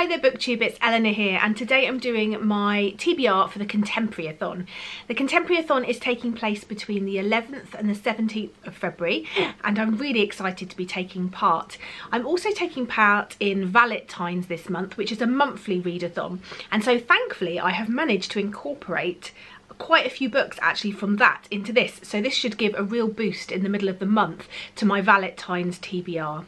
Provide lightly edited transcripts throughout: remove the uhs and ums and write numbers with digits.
Hi there BookTube, it's Eleanor here, and today I'm doing my TBR for the Contemporaryathon. The Contemporaryathon is taking place between the 11th and the 17th of February, and I'm really excited to be taking part. I'm also taking part in Valentine's this month, which is a monthly readathon, and so thankfully I have managed to incorporate quite a few books actually from that into this, so this should give a real boost in the middle of the month to my Valentine's TBR.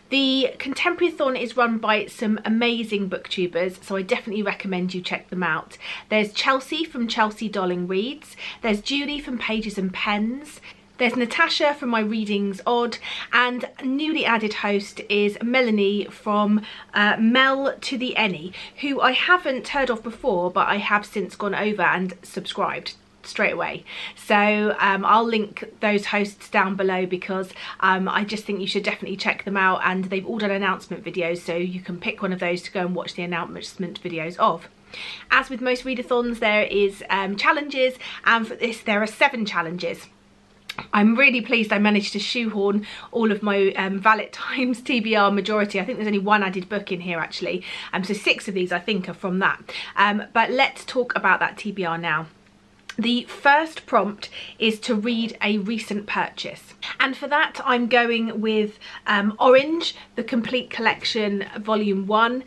The Contemporaryathon is run by some amazing booktubers, so I definitely recommend you check them out. There's Chelsea from Chelsea Darling Reads, there's Julie from Pages and Pens, there's Natasha from My Readings Odd, and newly added host is Melanie from Mel to the Any, who I haven't heard of before, but I have since gone over and subscribed straight away. So I'll link those hosts down below because I just think you should definitely check them out, and they've all done announcement videos, so you can pick one of those to go and watch the announcement videos of. As with most readathons, there is challenges, and for this there are 7 challenges. I'm really pleased I managed to shoehorn all of my Valentine's TBR majority. I think there's only 1 added book in here actually, so 6 of these I think are from that. But let's talk about that TBR now. The first prompt is to read a recent purchase, and for that I'm going with Orange, the Complete Collection Volume 1.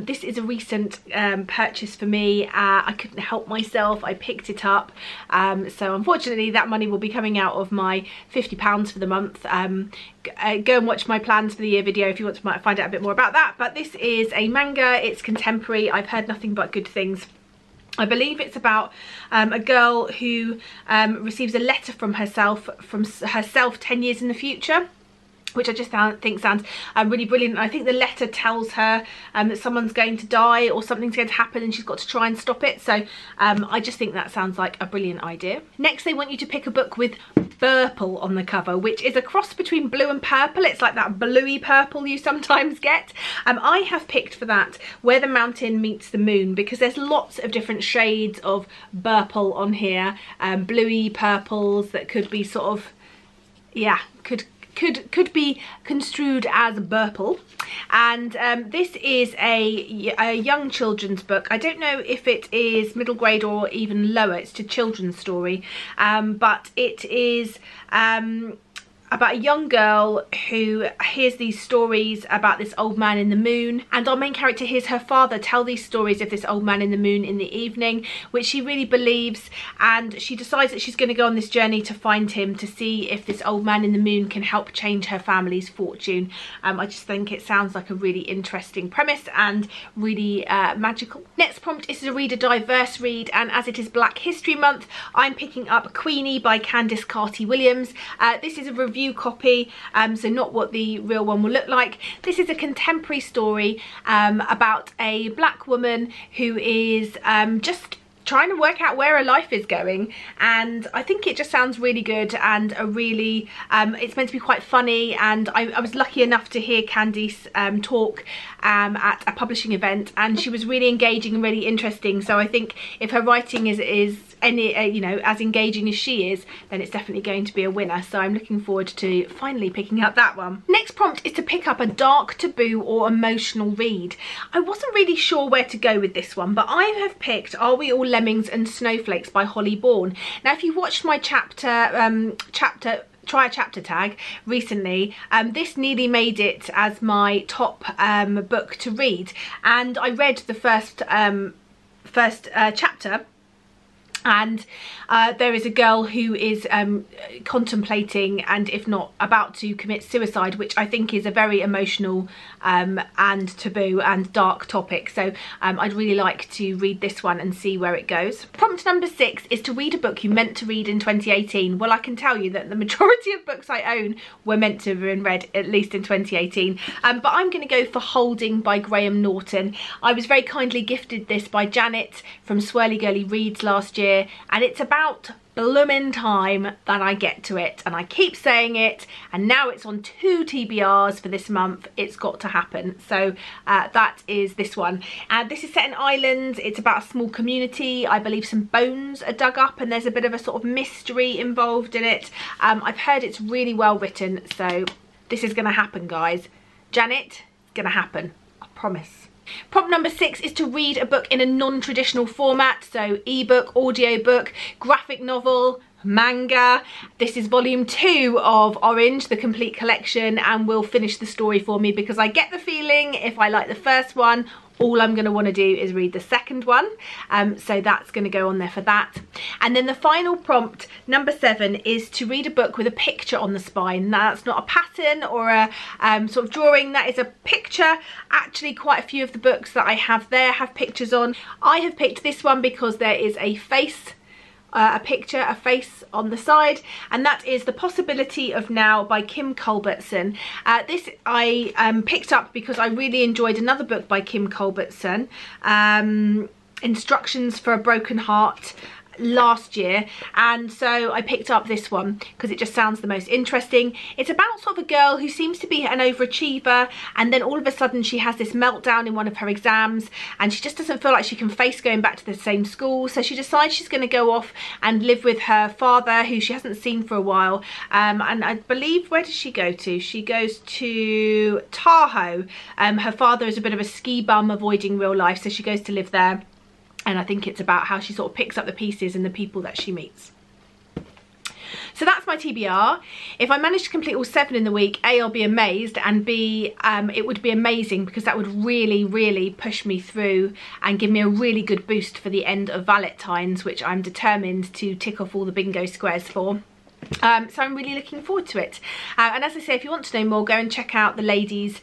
This is a recent purchase for me. I couldn't help myself, I picked it up, so unfortunately that money will be coming out of my £50 for the month. Go and watch my plans for the year video if you want to find out a bit more about that. But this is a manga, it's contemporary, I've heard nothing but good things. I believe it's about a girl who receives a letter from herself 10 years in the future, which I just think sounds really brilliant. I think the letter tells her that someone's going to die or something's going to happen and she's got to try and stop it. So I just think that sounds like a brilliant idea. Next, they want you to pick a book with purple on the cover, which is a cross between blue and purple. It's like that bluey purple you sometimes get. I have picked for that Where the Mountain Meets the Moon, because there's lots of different shades of purple on here, bluey purples that could be sort of, yeah, could be construed as purple. And this is a young children's book. I don't know if it is middle grade or even lower. It's a children's story, but it is about a young girl who hears these stories about this old man in the moon, and our main character hears her father tell these stories of this old man in the moon in the evening, which she really believes, and she decides that she's going to go on this journey to find him, to see if this old man in the moon can help change her family's fortune. I just think it sounds like a really interesting premise and really magical. Next prompt is to read a diverse read, and as it is Black History Month, I'm picking up Queenie by Candice Carty-Williams. This is a review copy, so not what the real one will look like. This is a contemporary story about a black woman who is just trying to work out where her life is going, and I think it just sounds really good and a really it's meant to be quite funny, and I was lucky enough to hear Candice talk at a publishing event, and she was really engaging and really interesting. So I think if her writing is any you know, as engaging as she is, then it's definitely going to be a winner. So I'm looking forward to finally picking up that one. Next prompt is to pick up a dark, taboo or emotional read. I wasn't really sure where to go with this one, but I have picked Are We All Lemmings and Snowflakes by Holly Bourne. Now if you watched my try a chapter tag recently, this nearly made it as my top book to read, and I read the first chapter, and there is a girl who is contemplating, and if not about to, commit suicide, which I think is a very emotional and taboo and dark topic. So I'd really like to read this one and see where it goes. Prompt number 6 is to read a book you meant to read in 2018. Well, I can tell you that the majority of books I own were meant to have been read at least in 2018, but I'm going to go for Holding by Graham Norton. I was very kindly gifted this by Janet from Swirly Girly Reads last year, and it's about bloomin' time that I get to it, and I keep saying it, and now it's on 2 TBRs for this month. It's got to happen. So that is this one. This is set in Ireland. It's about a small community. I believe some bones are dug up and there's a bit of a sort of mystery involved in it. I've heard it's really well written, so this is gonna happen, guys. Janet, it's gonna happen, I promise. Prompt number 6 is to read a book in a non-traditional format, so ebook, audiobook, graphic novel, manga. This is volume 2 of Orange, the complete collection, and will finish the story for me because I get the feeling if I like the first one, all I'm going to want to do is read the second one. So that's going to go on there for that. And then the final prompt, number 7, is to read a book with a picture on the spine. Now, that's not a pattern or a sort of drawing, that is a picture. Actually, quite a few of the books that I have there have pictures on. I have picked this one because there is a face, a picture, a face on the side, and that is The Possibility of Now by Kim Culbertson. This I picked up because I really enjoyed another book by Kim Culbertson, Instructions for a Broken Heart, last year, and so I picked up this one because it just sounds the most interesting. It's about sort of a girl who seems to be an overachiever, and then all of a sudden she has this meltdown in one of her exams and she just doesn't feel like she can face going back to the same school, so she decides she's going to go off and live with her father, who she hasn't seen for a while, and I believe, where does she go to? She goes to Tahoe. Her father is a bit of a ski bum avoiding real life, so she goes to live there. And I think it's about how she sort of picks up the pieces and the people that she meets. So that's my TBR. If I manage to complete all 7 in the week, A, I'll be amazed, and B, it would be amazing because that would really, really push me through and give me a really good boost for the end of Valentine's, which I'm determined to tick off all the bingo squares for. So I'm really looking forward to it, and as I say, if you want to know more, go and check out the ladies'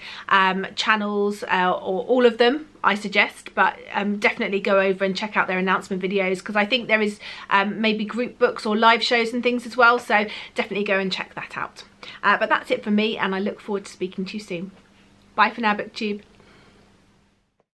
channels, or all of them I suggest, but definitely go over and check out their announcement videos, because I think there is maybe group books or live shows and things as well, so definitely go and check that out. But that's it for me, and I look forward to speaking to you soon. Bye for now, BookTube.